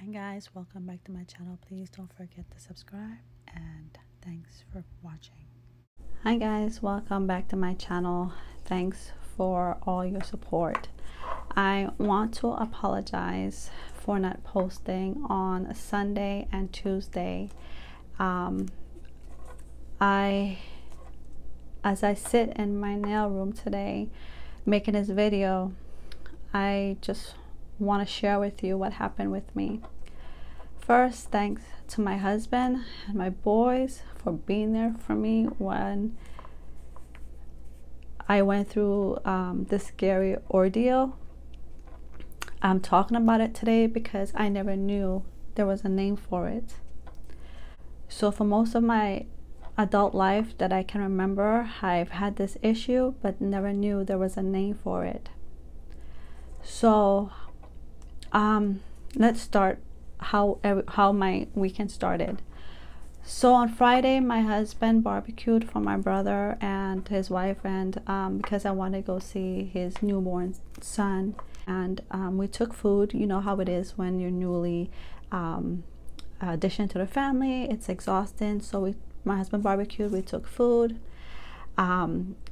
Hi guys, welcome back to my channel. Please don't forget to subscribe and thanks for watching. Hi guys, welcome back to my channel. Thanks for all your support. I want to apologize for not posting on Sunday and Tuesday. As I sit in my nail room today making this video, I just want to share with you what happened with me. First, thanks to my husband and my boys for being there for me when I went through this scary ordeal. I'm talking about it today because I never knew there was a name for it. So for most of my adult life that I can remember, I've had this issue but never knew there was a name for it. So let's start how my weekend started. So on Friday, my husband barbecued for my brother and his wife, and because I wanted to go see his newborn son, and we took food. You know how it is when you're newly addition to the family, it's exhausting. So my husband barbecued, we took food.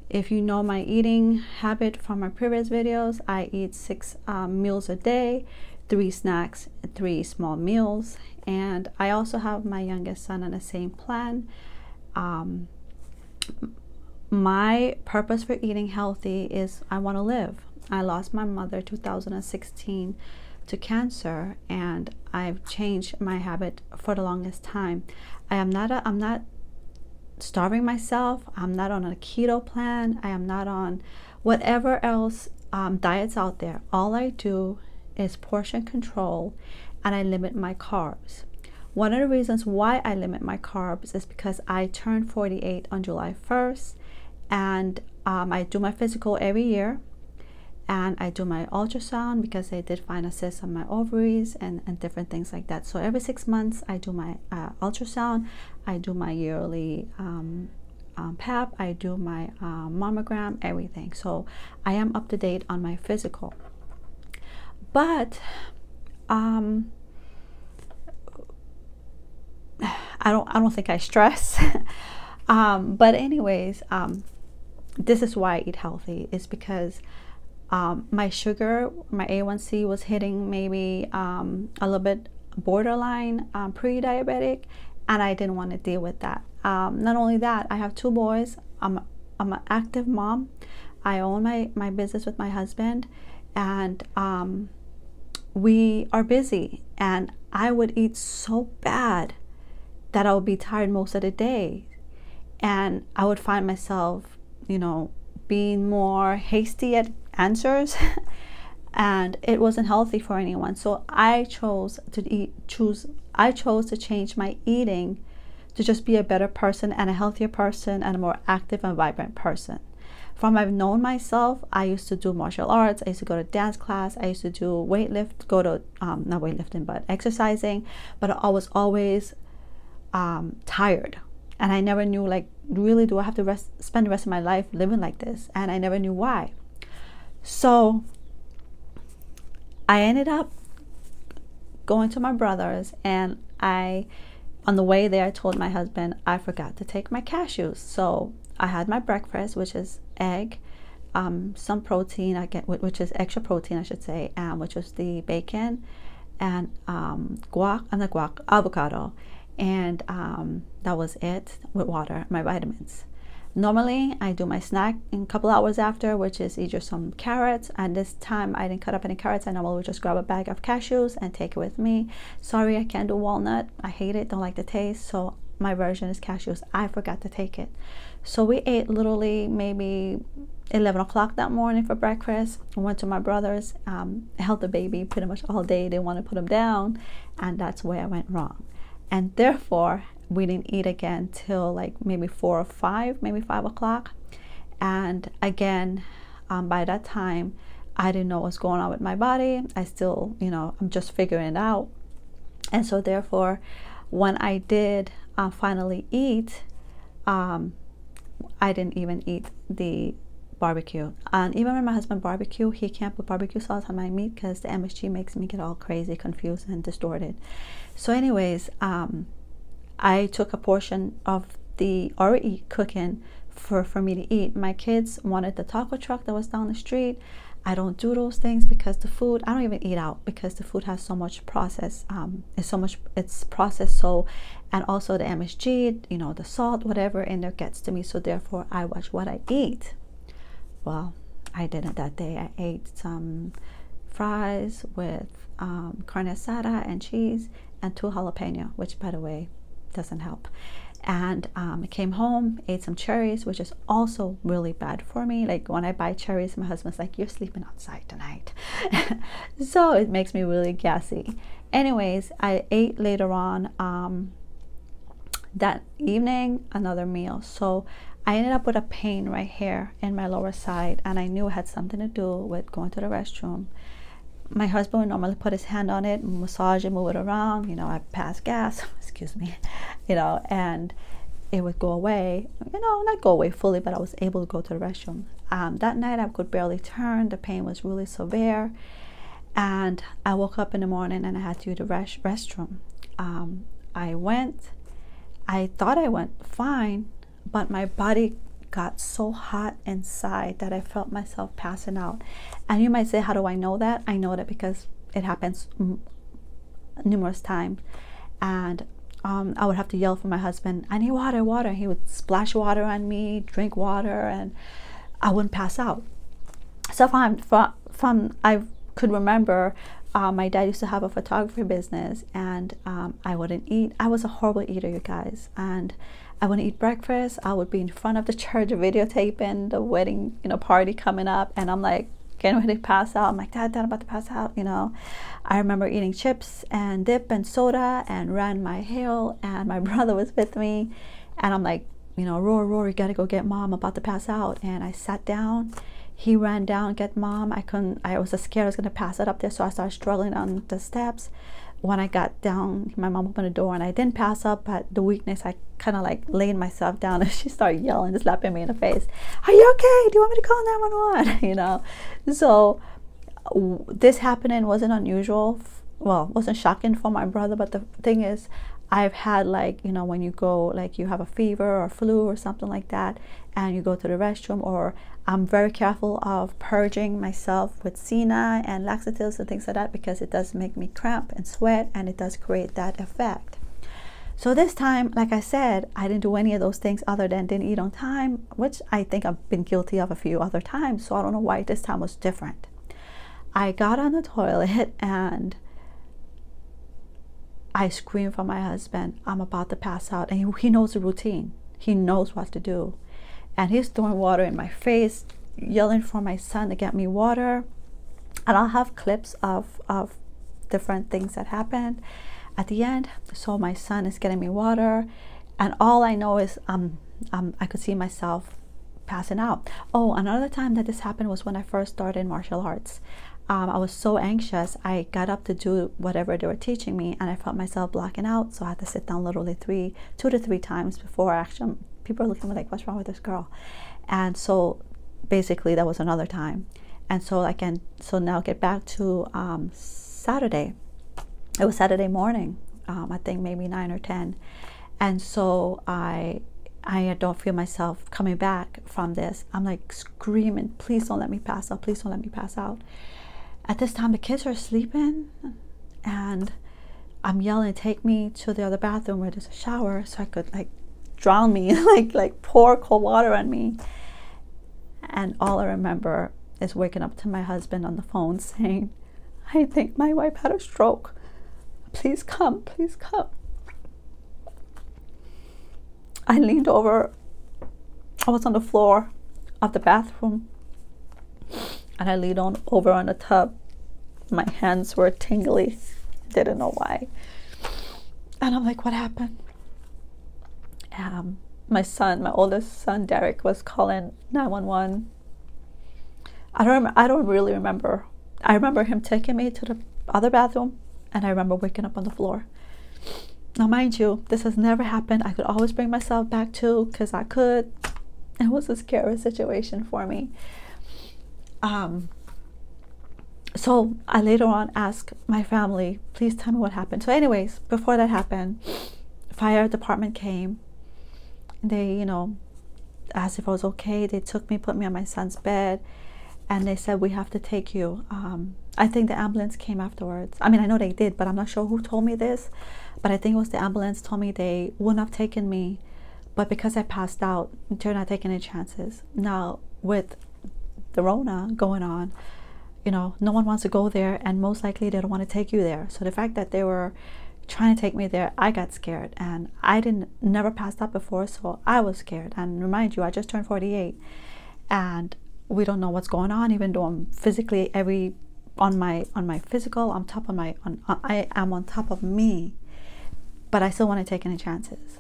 If you know my eating habit from my previous videos, I eat 6 meals a day, 3 snacks, 3 small meals, and I also have my youngest son on the same plan. My purpose for eating healthy is I want to live. I lost my mother 2016 to cancer, and I've changed my habit for the longest time. I'm not starving myself. I'm not on a keto plan. I am not on whatever else diets out there. All I do is portion control, and I limit my carbs. One of the reasons why I limit my carbs is because I turned 48 on July 1st, and I do my physical every year, and I do my ultrasound because they did find a cyst on my ovaries and different things like that. So every 6 months I do my ultrasound, I do my yearly pap, I do my mammogram, everything. So I am up to date on my physical. But I don't think I stress. But anyways, this is why I eat healthy, is because my sugar, my A1C was hitting maybe a little bit borderline pre-diabetic, and I didn't want to deal with that. Not only that, I have 2 boys. I'm an active mom. I own my business with my husband, and we are busy, and I would eat so bad that I would be tired most of the day, and I would find myself, you know, being more hasty at answers and it wasn't healthy for anyone. So I chose to change my eating to just be a better person and a healthier person and a more active and vibrant person. From I've known myself, I used to do martial arts, I used to go to dance class, I used to do not weightlifting, but exercising, but I was always tired, and I never knew, like, really, do I have to spend the rest of my life living like this? And I never knew why. So I ended up going to my brother's, and on the way there, I told my husband I forgot to take my cashews. So I had my breakfast, which is egg, some protein, which is extra protein, I should say, which was the bacon, and avocado, and that was it, with water, my vitamins. Normally I do my snack in a couple hours after, which is either some carrots, and this time I didn't cut up any carrots. I normally would just grab a bag of cashews and take it with me. Sorry, I can't do walnut. I hate it, don't like the taste, so my version is cashews. I forgot to take it. So we ate literally maybe 11 o'clock that morning for breakfast. I went to my brother's, held the baby pretty much all day. They want to put him down, and that's where I went wrong. And therefore we didn't eat again till like maybe 4 or 5, maybe 5 o'clock. And again, by that time I didn't know what's going on with my body. I still, you know, I'm just figuring it out. And so therefore, when I did finally eat, I didn't even eat the barbecue. And even when my husband barbecue, he can't put barbecue sauce on my meat because the MSG makes me get all crazy, confused, and distorted. So anyways, I took a portion of the already cooking for me to eat. My kids wanted the taco truck that was down the street. I don't do those things because the food, I don't even eat out because the food has so much process. It's processed. So, and also the MSG, you know, the salt, whatever in there gets to me. So therefore I watch what I eat. Well, I didn't that day. I ate some fries with carne asada and cheese and 2 jalapeno, which by the way doesn't help. And I came home, ate some cherries, which is also really bad for me. Like when I buy cherries, my husband's like, you're sleeping outside tonight. So it makes me really gassy. Anyways, I ate later on that evening another meal. So I ended up with a pain right here in my lower side, and I knew it had something to do with going to the restroom. My husband would normally put his hand on it, massage it, move it around. You know, I pass gas, excuse me, you know, and it would go away. You know, not go away fully, but I was able to go to the restroom. That night I could barely turn. The pain was really severe. And I woke up in the morning and I had to use the restroom. I went. I thought I went fine, but my body got so hot inside that I felt myself passing out. And you might say, how do I know that? I know that because it happens numerous times. And I would have to yell for my husband, I need water, water. He would splash water on me, drink water, and I wouldn't pass out. So from I could remember, my dad used to have a photography business, and I wouldn't eat. I was a horrible eater, you guys, and I wouldn't eat breakfast. I would be in front of the church videotaping the wedding, you know, party coming up, and I'm like getting ready to pass out. I'm like, Dad, I'm about to pass out, you know. I remember eating chips and dip and soda and ran my hill, and my brother was with me, and I'm like, you know, Roar, you gotta go get Mom, I'm about to pass out. And I sat down. He ran down, get Mom. I was scared I was gonna pass it up there, so I started struggling on the steps. When I got down, my mom opened the door and I didn't pass up, but the weakness, I kind of like laid myself down, and she started yelling, slapping me in the face. Are you okay? Do you want me to call 911? You know, so this happening wasn't unusual. Well, wasn't shocking for my brother, but the thing is, I've had, like, you know, when you go, like, you have a fever or flu or something like that, and you go to the restroom, or I'm very careful of purging myself with Senna and laxatives and things like that, because it does make me cramp and sweat, and it does create that effect. So this time, like I said, I didn't do any of those things other than didn't eat on time, which I think I've been guilty of a few other times, so I don't know why this time was different. I got on the toilet and I screamed for my husband, I'm about to pass out. And he knows the routine. He knows what to do. And he's throwing water in my face, yelling for my son to get me water. And I'll have clips of different things that happened at the end. So my son is getting me water, and all I know is I could see myself passing out. Oh, another time that this happened was when I first started martial arts. I was so anxious. I got up to do whatever they were teaching me, and I felt myself blacking out. So I had to sit down literally 2 to 3 times before action. People are looking at me like, what's wrong with this girl? And so basically that was another time. And so so now get back to Saturday. It was Saturday morning, I think maybe 9 or 10. And so I don't feel myself coming back from this. I'm like screaming, please don't let me pass out. Please don't let me pass out. At this time, the kids are sleeping, and I'm yelling, take me to the other bathroom where there's a shower so I could, like, drown me, like pour cold water on me. And all I remember is waking up to my husband on the phone saying, I think my wife had a stroke. Please come, please come. I leaned over. I was on the floor of the bathroom, and I leaned over on the tub. My hands were tingly. Didn't know why. And I'm like, what happened? My son, my oldest son, Derek, was calling 911. I don't really remember. I remember him taking me to the other bathroom, and I remember waking up on the floor. Now, mind you, this has never happened. I could always bring myself back to, because I could. It was a scary situation for me. So I later on asked my family, please tell me what happened. So anyways, before that happened, fire department came. They, you know, asked if I was okay. They took me, put me on my son's bed, and they said, we have to take you. I think the ambulance came afterwards. I mean, I know they did, but I'm not sure who told me this. But I think it was the ambulance told me they wouldn't have taken me. But because I passed out, they're not taking any chances. Now, with the Rona going on, you know, no one wants to go there, and most likely they don't want to take you there. So the fact that they were trying to take me there, I got scared, and I never passed out before, so I was scared. And remind you, I just turned 48, and we don't know what's going on. Even though I'm physically on my physical, on top of I am on top of me, but I still want to take any chances.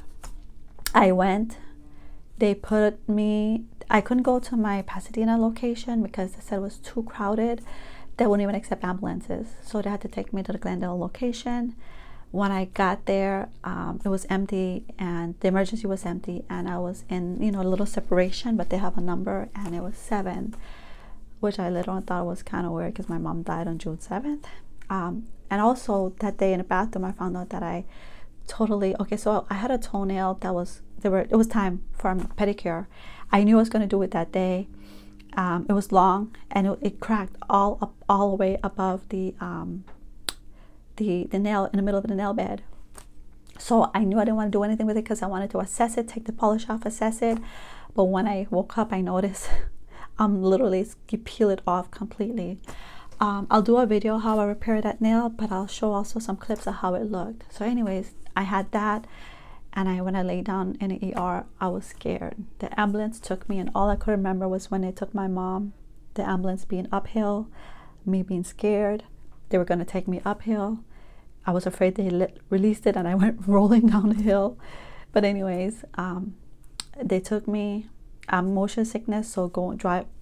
I went. They put me. I couldn't go to my Pasadena location because they said it was too crowded. They wouldn't even accept ambulances, so they had to take me to the Glendale location. When I got there, it was empty, and the emergency was empty, and I was in, you know, a little separation, but they have a number, and it was 7, which I later on thought was kind of weird because my mom died on June 7th. And also that day in the bathroom, I found out that I totally, okay, so I had a toenail that was, it was time for a pedicure. I knew I was going to do it that day. It was long, and it cracked all the way above the nail, in the middle of the nail bed. So I knew I didn't want to do anything with it because I wanted to assess it, take the polish off, assess it. But when I woke up, I noticed I'm literally, you peel it off completely. I'll do a video how I repaired that nail, but I'll show also some clips of how it looked. So anyways, I had that, and when I lay down in the ER, I was scared. The ambulance took me, and all I could remember was when they took my mom, the ambulance being uphill, me being scared. They were going to take me uphill. I was afraid they released it, and I went rolling down the hill. But anyways, they took me. Motion sickness, so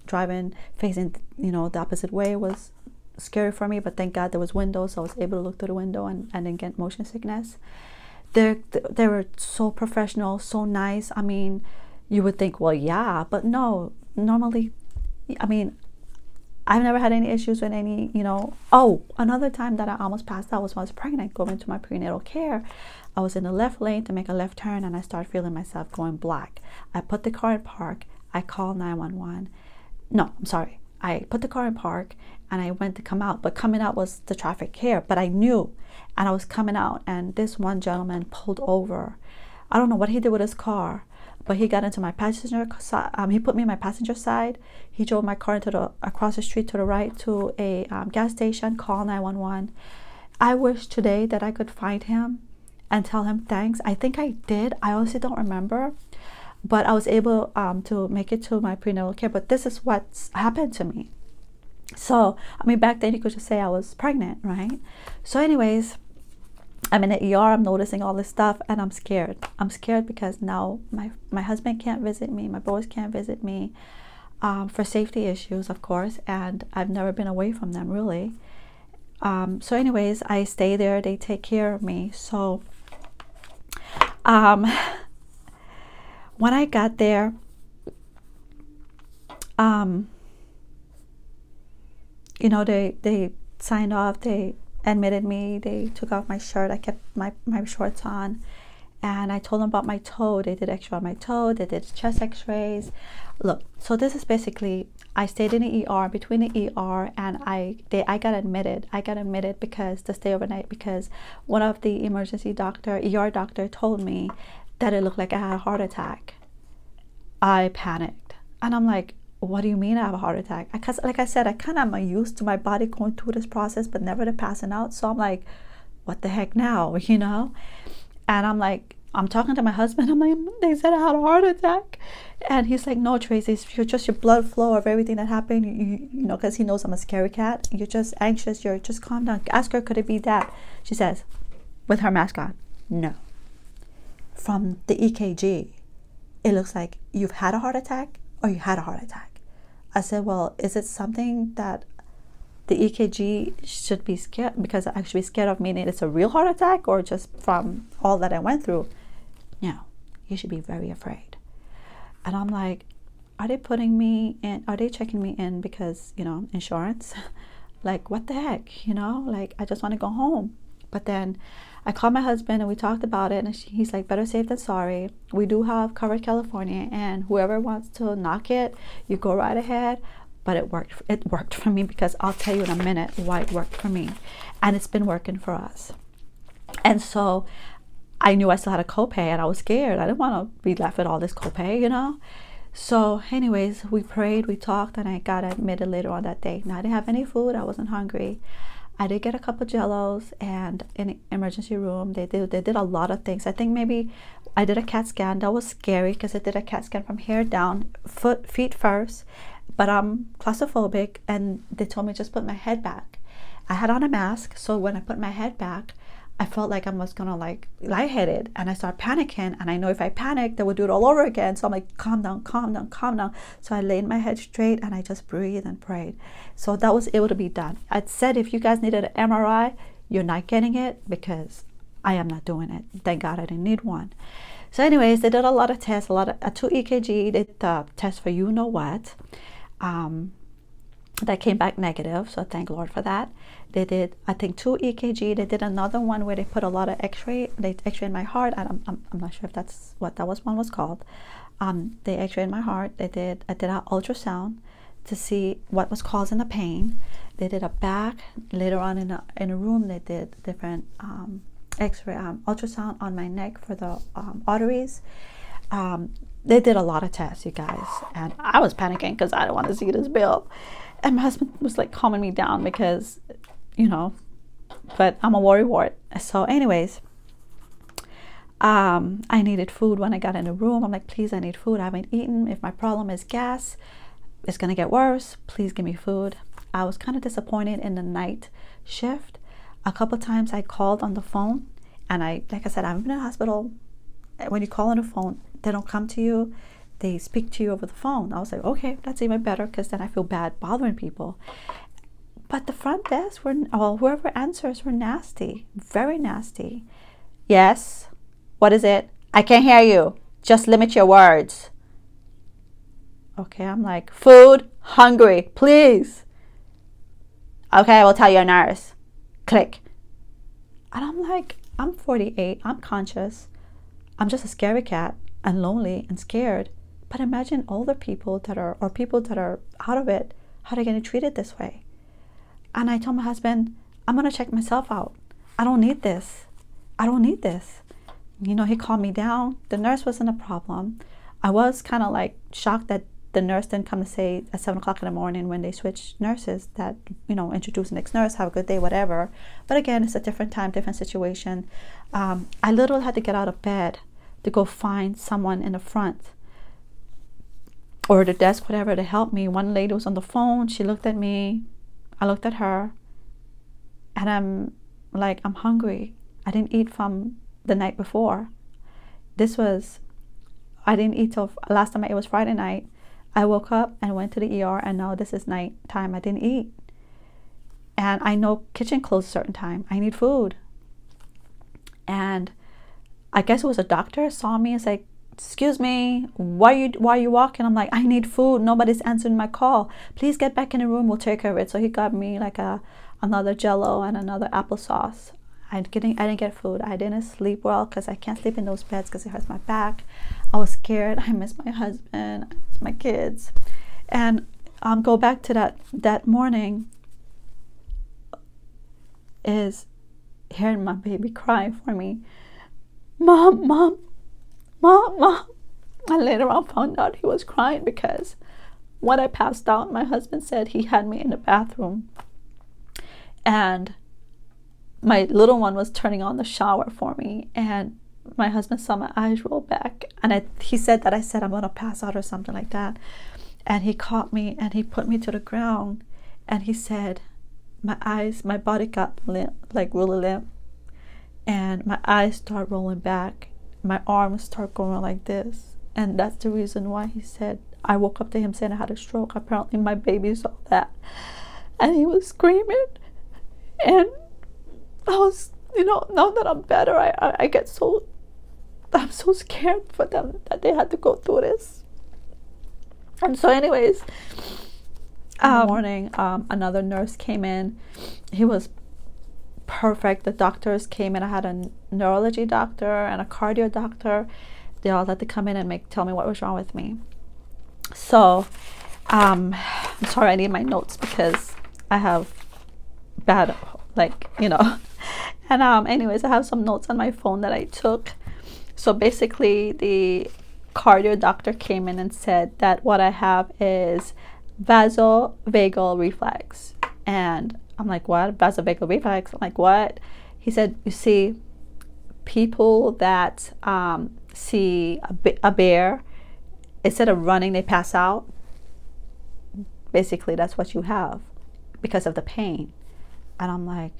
driving, facing, you know, the opposite way was scary for me. But thank God there was windows, so I was able to look through the window and didn't get motion sickness. They were so professional, so nice. I mean, you would think, well, yeah, but no. Normally, I mean, I've never had any issues with any, you know. Oh, another time that I almost passed out was when I was pregnant, going to my prenatal care. I was in the left lane to make a left turn, and I started feeling myself going black. I put the car in park. I called 911. No, I'm sorry. I put the car in park, and I went to come out. But coming out was the traffic here. But I knew, and I was coming out, and this one gentleman pulled over. I don't know what he did with his car, but he got into my passenger side. He put me in my passenger side. He drove my car into across the street to the right to a gas station. Call 911. I wish today that I could find him and tell him thanks. I think I did. I honestly don't remember, but I was able to make it to my prenatal care. But this is what's happened to me. So I mean, back then you could just say I was pregnant, right? So anyways, I'm in the ER, I'm noticing all this stuff, and I'm scared. I'm scared because now my husband can't visit me, my boys can't visit me, for safety issues, of course, and I've never been away from them, really. So anyways, I stay there, they take care of me. So when I got there, you know, they signed off, they admitted me, they took off my shirt, I kept my shorts on, and I told them about my toe. They did x-ray on my toe, they did chest x-rays. Look, so this is basically, I stayed in the ER, between the ER and I got admitted. I got admitted because to stay overnight, because one of the emergency ER doctor told me that it looked like I had a heart attack. I panicked, and I'm like, what do you mean I have a heart attack? Because like I said, I kind of am used to my body going through this process, but never to passing out. So I'm like, what the heck now, you know? And I'm like, I'm talking to my husband. I'm like, they said I had a heart attack. And he's like, no, Tracy, it's just your blood flow of everything that happened. You know, because he knows I'm a scary cat. You're just anxious. You're just calm down. Ask her, could it be that? She says, with her mask on, no. From the EKG, it looks like you've had a heart attack or you had a heart attack. I said, well, is it something that the EKG should be scared, because I should be scared of, meaning it's a real heart attack, or just from all that I went through? No, you should be very afraid. And I'm like, are they putting me in, are they checking me in because, you know, insurance? Like, what the heck, you know, like, I just want to go home. But then I called my husband and we talked about it, and he's like, better safe than sorry. We do have Covered California, and whoever wants to knock it, you go right ahead. But it worked for me, because I'll tell you in a minute why it worked for me. And it's been working for us. And so I knew I still had a copay, and I was scared. I didn't want to be left with all this copay, you know. So anyways, we prayed, we talked, and I got admitted later on that day. Now, I didn't have any food. I wasn't hungry. I did get a couple Jellos, and in the emergency room, they did a lot of things. I think maybe I did a CAT scan. That was scary, because I did a CAT scan from here down, feet first. But I'm claustrophobic, and they told me just put my head back. I had on a mask, so when I put my head back, I felt like I was gonna like lightheaded, and I started panicking, and I know if I panicked, they would do it all over again. So I'm like, calm down, calm down, calm down. So I laid my head straight, and I just breathed and prayed. So that was able to be done. I said, if you guys needed an MRI, you're not getting it, because I am not doing it. Thank God I didn't need one. So anyways, they did a lot of tests, a lot of 2 EKG. They did the test for you know what. That came back negative, so thank Lord for that. They did, I think, 2 EKG. They did another one where they put a lot of X-ray. They X-rayed my heart. I'm not sure if that's what that one was called. They X-rayed my heart. I did an ultrasound to see what was causing the pain. They did a back. Later on in a room, they did different X-ray ultrasound on my neck for the arteries. They did a lot of tests, you guys, and I was panicking because I don't want to see this bill. And my husband was like calming me down, because, you know, but I'm a worrywart. So anyways, I needed food when I got in the room. I'm like, please, I need food. I haven't eaten. If my problem is gas, it's going to get worse. Please give me food. I was kind of disappointed in the night shift. A couple times I called on the phone, and like I said, I'm in the hospital. When you call on the phone, they don't come to you. They speak to you over the phone. I was like, okay, that's even better, because then I feel bad bothering people. But the front desk whoever answers were nasty, very nasty. Yes, what is it? I can't hear you. Just limit your words. Okay, I'm like, food, hungry, please. Okay, I will tell your nurse. Click. And I'm like, I'm 48, I'm conscious. I'm just a scary cat and lonely and scared. But imagine older people that are, or people that are out of it, how they're getting treated this way. And I told my husband, I'm gonna check myself out. I don't need this. I don't need this. You know, he calmed me down. The nurse wasn't a problem. I was kind of like shocked that the nurse didn't come to say at 7 o'clock in the morning, when they switched nurses, that, you know, introduce the next nurse, have a good day, whatever. But again, it's a different time, different situation. I literally had to get out of bed to go find someone in the front or the desk, whatever, to help me. One lady was on the phone. She looked at me. I looked at her. And I'm like, I'm hungry. I didn't eat from the night before. I didn't eat till last time. It was Friday night. I woke up and went to the ER, and now this is night time. I didn't eat. And I know kitchen closed a certain time. I need food. And I guess it was a doctor saw me and said, excuse me, why are you walking? I'm like, I need food. Nobody's answering my call. Please get back in the room. We'll take care of it. So he got me like another Jello and another applesauce. I didn't get food. I didn't sleep well, because I can't sleep in those beds because it hurts my back. I was scared. I miss my husband. I miss my kids. And go back to that morning, is hearing my baby cry for me. Mom, mom, mom, mom. And later on found out he was crying because when I passed out, my husband said he had me in the bathroom, and my little one was turning on the shower for me, and my husband saw my eyes roll back, and he said that I said I'm gonna pass out or something like that. And he caught me and he put me to the ground, and he said, my body got limp, like really limp, and my eyes start rolling back, my arms start going like this. And that's the reason why he said, I woke up to him saying I had a stroke. Apparently my baby saw that, and he was screaming. And I was, you know, now that I'm better, I'm so scared for them that they had to go through this. And so anyways, in the morning, another nurse came in. He was perfect. The doctors came in. I had a neurology doctor and a cardio doctor. They all had to come in and tell me what was wrong with me. So I'm sorry, I need my notes because I have bad, and anyways, I have some notes on my phone that I took. So basically, the cardio doctor came in and said that what I have is vasovagal reflex. And I'm like, what? Vasovagal reflex? I'm like, what? He said, you see, people that see a bear, instead of running, they pass out. Basically, that's what you have because of the pain. And I'm like,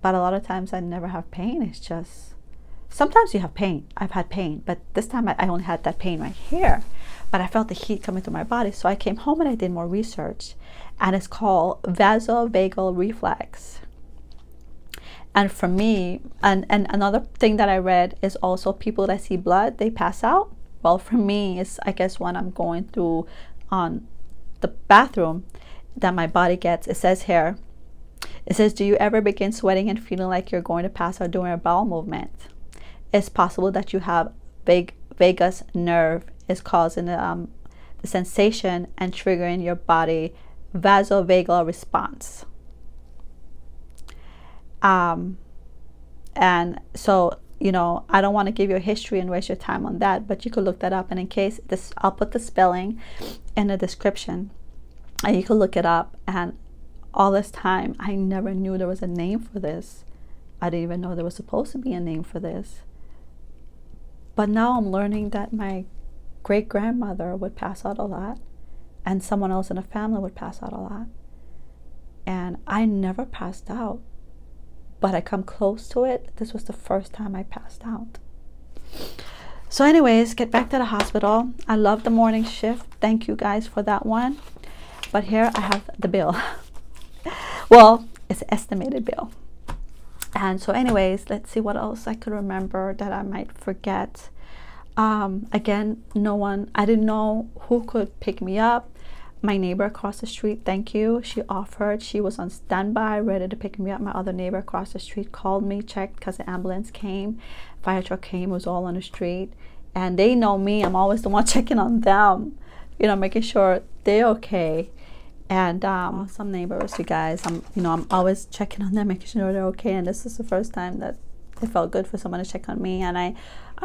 but a lot of times I never have pain. It's just, sometimes you have pain. I've had pain, but this time I only had that pain right here. But I felt the heat coming through my body. So I came home and I did more research. And it's called vasovagal reflex. And for me, and another thing that I read is also people that see blood, they pass out. Well, for me, it's, I guess, when I'm going through on the bathroom that my body gets, it says here, it says, do you ever begin sweating and feeling like you're going to pass out during a bowel movement? It's possible that you have vagus nerve is causing the sensation and triggering your body vasovagal response. And so, I don't want to give you a history and waste your time on that, but you could look that up. And in case this, I'll put the spelling in the description and you can look it up. And all this time, I never knew there was a name for this. I didn't even know there was supposed to be a name for this. But now I'm learning that my great-grandmother would pass out a lot, and someone else in the family would pass out a lot. And I never passed out, but I come close to it. This was the first time I passed out. So anyways, get back to the hospital. I love the morning shift. Thank you guys for that one. But here I have the bill. Well, it's an estimated bill. And so anyways, let's see what else I could remember that I might forget. Again, I didn't know who could pick me up. My neighbor across the street, thank you. She offered, she was on standby, ready to pick me up. My other neighbor across the street called me, checked because the ambulance came. Fire truck came, was all on the street. And they know me, I'm always the one checking on them, making sure they're okay. And some neighbors, you guys, I'm always checking on them, making sure they're okay. And this is the first time that it felt good for someone to check on me. And I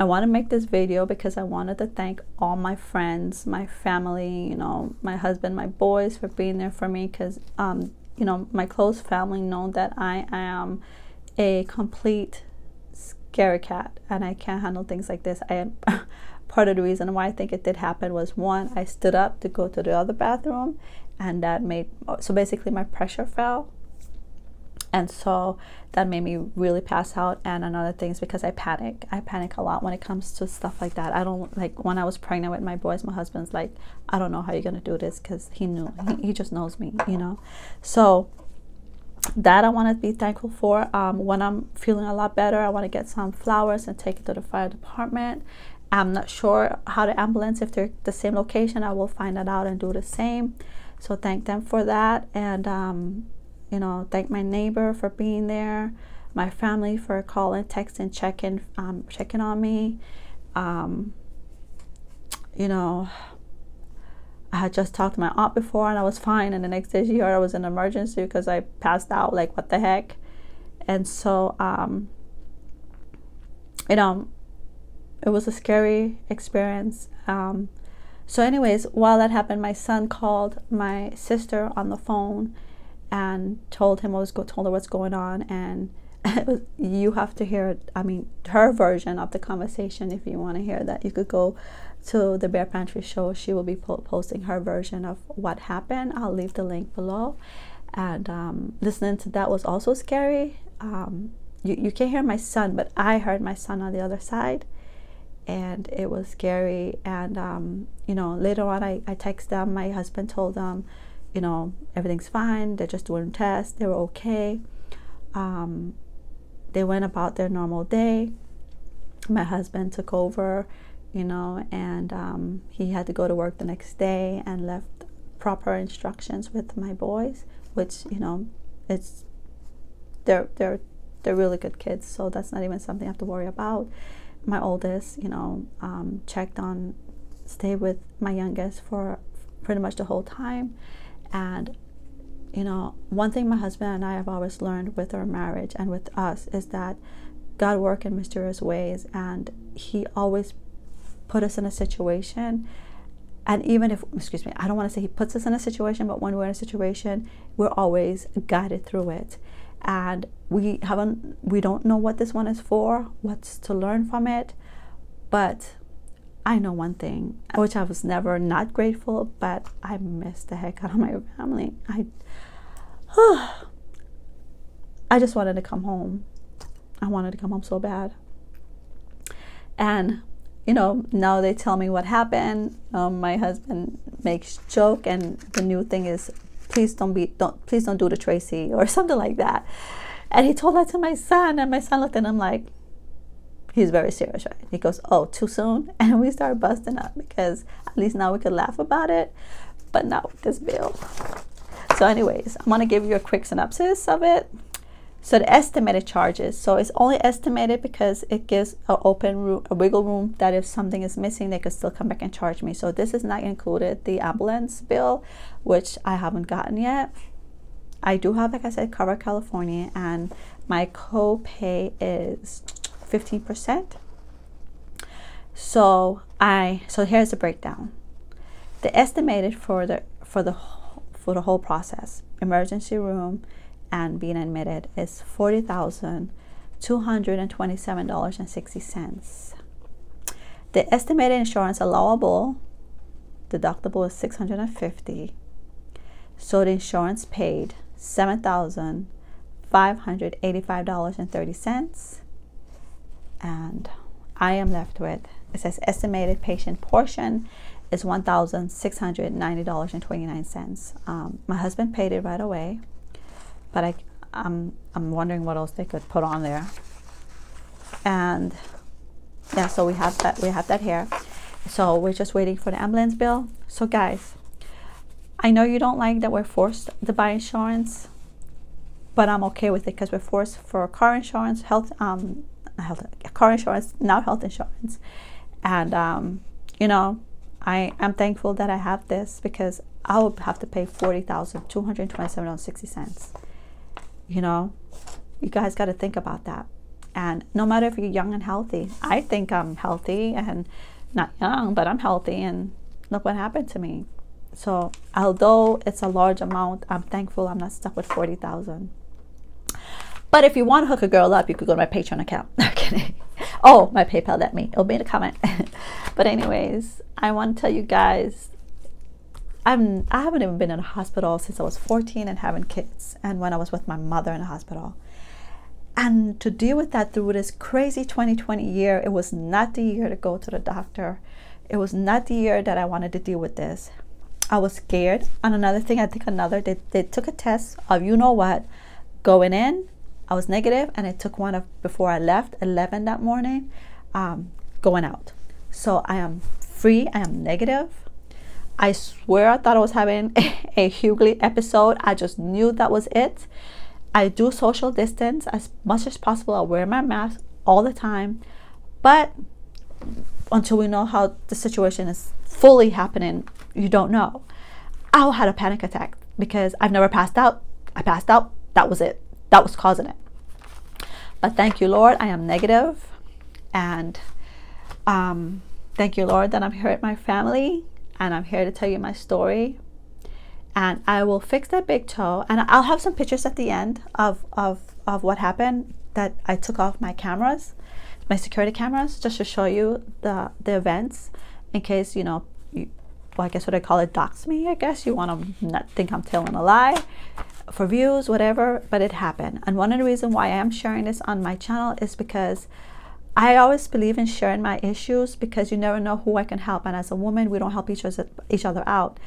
want to make this video because I wanted to thank all my friends, my family, my husband, my boys for being there for me. Because, my close family know that I am a complete scary cat and I can't handle things like this. I am part of the reason why I think it did happen was, one, I stood up to go to the other bathroom. And that so basically my pressure fell. And so that made me really pass out. And another thing is because I panic a lot when it comes to stuff like that. I don't, like when I was pregnant with my boys, my husband's like, I don't know how you're going to do this, because he just knows me, So that I want to be thankful for. When I'm feeling a lot better, I want to get some flowers and take it to the fire department. I'm not sure how the ambulance, if they're the same location, I will find that out and do the same. So thank them for that. And, thank my neighbor for being there, my family for calling, texting, checking on me. I had just talked to my aunt before and I was fine. And the next day she heard I was in emergency because I passed out, like, what the heck? And so, it was a scary experience. So anyways, while that happened, my son called my sister on the phone and told her what's going on. And you have to hear, her version of the conversation. If you want to hear that, you could go to the Bear Pantry show. She will be posting her version of what happened. I'll leave the link below. And listening to that was also scary. You can't hear my son, but I heard my son on the other side. And it was scary. And later on I texted them. My husband told them, everything's fine, they're just doing tests, they were okay. They went about their normal day. My husband took over, you know, and he had to go to work the next day and left proper instructions with my boys, which, you know, it's they're really good kids, so that's not even something I have to worry about. My oldest, you know, stayed with my youngest for pretty much the whole time. And you know, one thing my husband and I have always learned with our marriage and with us is that God works in mysterious ways, and he always put us in a situation. And even if, excuse me, I don't want to say he puts us in a situation, but when we're in a situation, we're always guided through it. And we don't know what this one is for, what's to learn from it. But I know one thing, which I was never not grateful, but I miss the heck out of my family. I just wanted to come home. I wanted to come home so bad. And you know, now they tell me what happened. My husband makes joke, and the new thing is, please don't do the Tracy or something like that. And he told that to my son, and my son looked at him like, he's very serious, right? He goes, oh, too soon? And we started busting up, because at least now we could laugh about it, but not with this bill. So anyways, I'm going to give you a quick synopsis of it. So the estimated charges, so it's only estimated because it gives a wiggle room that if something is missing, they could still come back and charge me. So this is not included the ambulance bill, which I haven't gotten yet. I do have, like I said, Cover California, and my co-pay is 15%. So here's the breakdown. The estimated for the whole process, emergency room and being admitted, is $40,227.60. The estimated insurance allowable deductible is $650. So the insurance paid $7,585.30. And I am left with, it says estimated patient portion is $1,690.29. My husband paid it right away, but I'm wondering what else they could put on there. And yeah, so we have that here. So we're just waiting for the ambulance bill. So guys, I know you don't like that we're forced to buy insurance, but I'm okay with it, because we're forced for car insurance, car insurance, now health insurance. And you know, I'm thankful that I have this, because I would have to pay $40,227.60. You know, you guys got to think about that. And no matter if you're young and healthy, I think I'm healthy and not young, but I'm healthy, and look what happened to me. So although it's a large amount, I'm thankful I'm not stuck with $40,000. But if you want to hook a girl up, you could go to my Patreon account. I'm kidding. Oh, my PayPal, let me. It'll be in a comment. But anyways, I want to tell you guys, I haven't even been in a hospital since I was 14 and having kids, and when I was with my mother in the hospital. And to deal with that through this crazy 2020 year, it was not the year to go to the doctor. It was not the year that I wanted to deal with this. I was scared. And another thing, they took a test of, you know what, going in, I was negative, and I took one before I left, 11 that morning, going out. So I am free, I am negative. I swear I thought I was having a hugely episode. I just knew that was it. I do social distance as much as possible. I wear my mask all the time. But until we know how the situation is fully happening, you don't know. I had a panic attack because I've never passed out. I passed out. That was it. That was causing it. But thank you, Lord, I am negative. And thank you, Lord, that I'm here with my family. And I'm here to tell you my story. And I will fix that big toe. And I'll have some pictures at the end of what happened, that I took off my cameras, my security cameras, just to show you the events, in case, you know, well, I guess what I call it, dox me, I guess. You want to not think I'm telling a lie for views, whatever, but it happened. And one of the reasons why I am sharing this on my channel is because I always believe in sharing my issues, because you never know who I can help. And as a woman, we don't help each other out.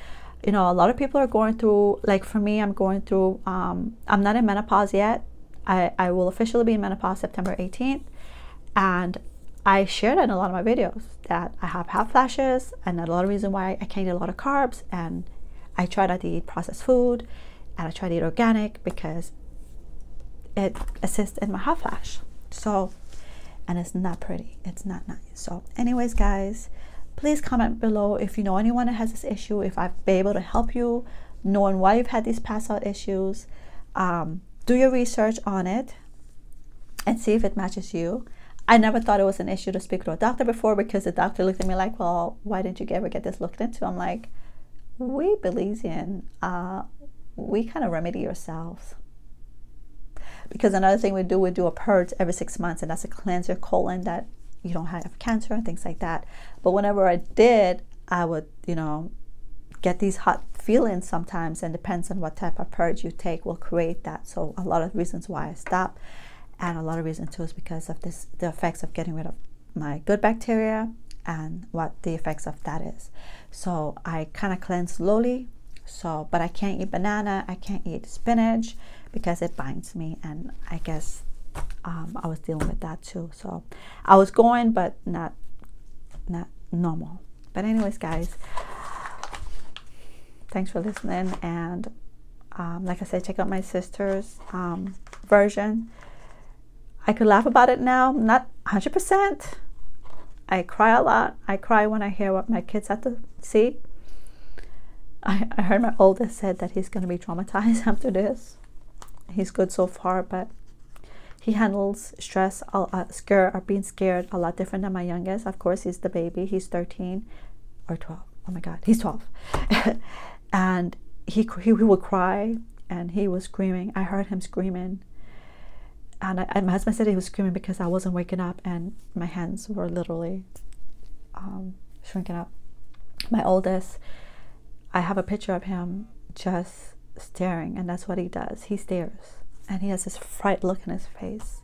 You know, a lot of people are going through, like for me, I'm going through, I'm not in menopause yet. I will officially be in menopause September 18th. And I shared in a lot of my videos that I have hot flashes, and a lot of reason why I can't eat a lot of carbs, and I try not to eat processed food, and I try to eat organic because it assists in my hot flash. So, and it's not pretty, it's not nice. So anyways, guys, please comment below if you know anyone that has this issue, if I've been able to help you knowing why you've had these pass out issues. Do your research on it and see if it matches you. I never thought it was an issue to speak to a doctor before, because the doctor looked at me like, well, why didn't you ever get this looked into? I'm like, we Belizean, we kind of remedy yourselves. Because another thing we do a purge every 6 months, and that's to cleanse your colon that you don't have cancer and things like that. But whenever I did, I would, you know, get these hot feelings sometimes, and depends on what type of purge you take will create that. So a lot of reasons why I stopped. And a lot of reason too is because of this, the effects of getting rid of my good bacteria and what the effects of that is. So I kind of cleanse slowly. So, but I can't eat banana, I can't eat spinach because it binds me, and I guess I was dealing with that too. So I was going, but not normal. But anyways, guys, thanks for listening. And like I said, check out my sister's version. I could laugh about it now, not 100%. I cry a lot. I cry when I hear what my kids have to see. I heard my oldest said that he's going to be traumatized after this. He's good so far, but he handles stress, scare, or being scared a lot different than my youngest. Of course, he's the baby. He's 13 or 12. Oh my God, he's 12. And he would cry, and he was screaming. I heard him screaming. And my husband said he was screaming because I wasn't waking up, and my hands were literally shrinking up. My oldest, I have a picture of him just staring, and that's what he does. He stares, and he has this fright look in his face.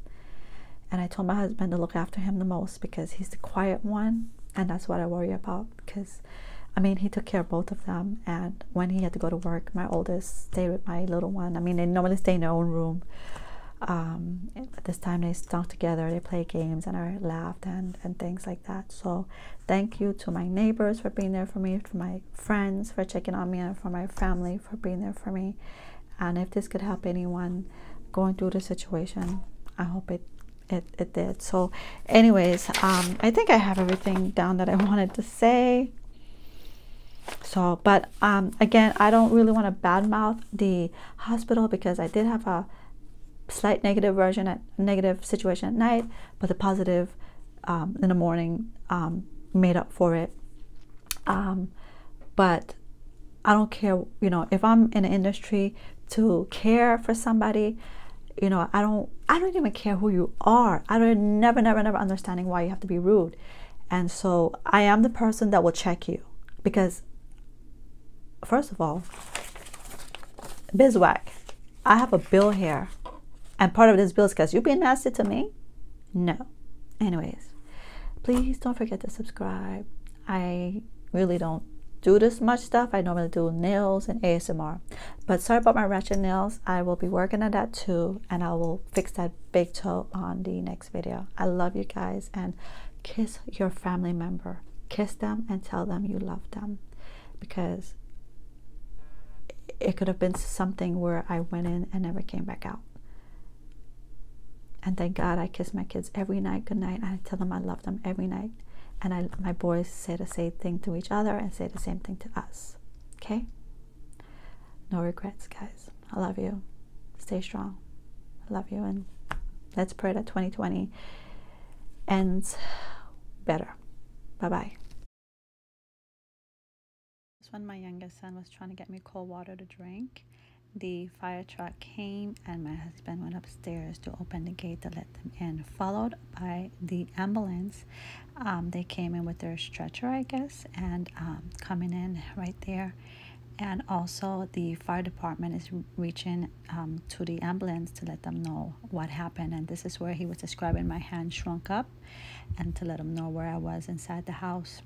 And I told my husband to look after him the most, because he's the quiet one, and that's what I worry about. Because, I mean, he took care of both of them, and when he had to go to work, my oldest stayed with my little one. I mean, they normally stay in their own room. At this time they stuck together, they play games, and I laughed and things like that. So thank you to my neighbors for being there for me, for my friends for checking on me, and for my family for being there for me. And if this could help anyone going through the situation, I hope it did. So anyways, I think I have everything down that I wanted to say. So, but again, I don't really want to badmouth the hospital, because I did have a slight negative situation at night, but the positive in the morning made up for it. But I don't care, you know, if I'm in an industry to care for somebody, you know, I don't even care who you are. I don't never understanding why you have to be rude. And so I am the person that will check you, because first of all, Bizwag, I have a bill here. And part of this bill is because you're being nasty to me? No. Anyways, please don't forget to subscribe. I really don't do this much stuff. I normally do nails and ASMR. But sorry about my ratchet nails. I will be working on that too. And I will fix that big toe on the next video. I love you guys. And kiss your family member. Kiss them and tell them you love them. Because it could have been something where I went in and never came back out. And thank God I kiss my kids every night. Good night. I tell them I love them every night. And my boys say the same thing to each other and say the same thing to us. Okay? No regrets, guys. I love you. Stay strong. I love you. And let's pray that 2020 ends better. Bye-bye. When my youngest son was trying to get me cold water to drink, the fire truck came, and my husband went upstairs to open the gate to let them in, followed by the ambulance. They came in with their stretcher, I guess, and coming in right there. And also the fire department is reaching to the ambulance to let them know what happened. And this is where he was describing my hand shrunk up, and to let them know where I was inside the house.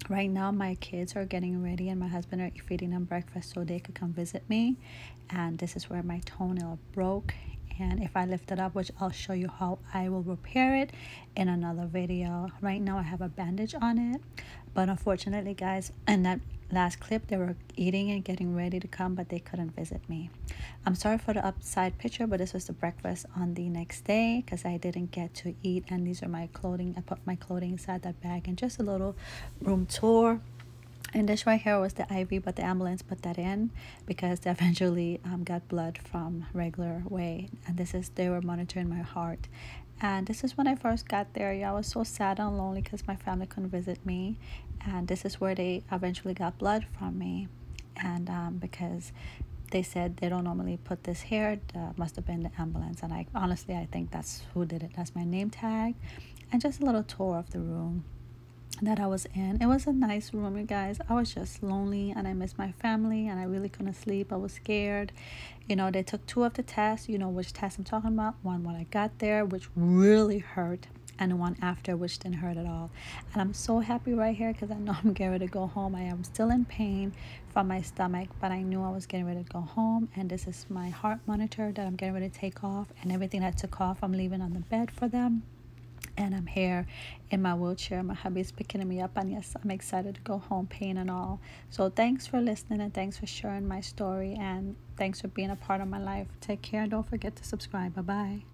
Right now my kids are getting ready, and my husband are feeding them breakfast so they could come visit me. And this is where my toenail broke, hand if I lift it up, which I'll show you how I will repair it in another video. Right now I have a bandage on it, but unfortunately guys, in that last clip they were eating and getting ready to come, but they couldn't visit me. I'm sorry for the upside picture, but this was the breakfast on the next day because I didn't get to eat. And these are my clothing. I put my clothing inside that bag, and just a little room tour. And this right here was the IV, but the ambulance put that in because they eventually got blood from regular way. And this is, they were monitoring my heart. And this is when I first got there. Yeah, I was so sad and lonely because my family couldn't visit me. And this is where they eventually got blood from me. And because they said they don't normally put this here, it must have been the ambulance. And I honestly, I think that's who did it. That's my name tag. And just a little tour of the room that I was in. It was a nice room, you guys. I was just lonely and I missed my family and I really couldn't sleep. I was scared. You know, they took 2 of the tests. You know which test I'm talking about. One when I got there, which really hurt, and the one after, which didn't hurt at all. And I'm so happy right here because I know I'm getting ready to go home. I am still in pain from my stomach, but I knew I was getting ready to go home. And this is my heart monitor that I'm getting ready to take off, and everything I took off I'm leaving on the bed for them. And I'm here in my wheelchair. My hubby's picking me up, and yes, I'm excited to go home, pain and all. So thanks for listening, and thanks for sharing my story, and thanks for being a part of my life. Take care, and don't forget to subscribe. Bye bye.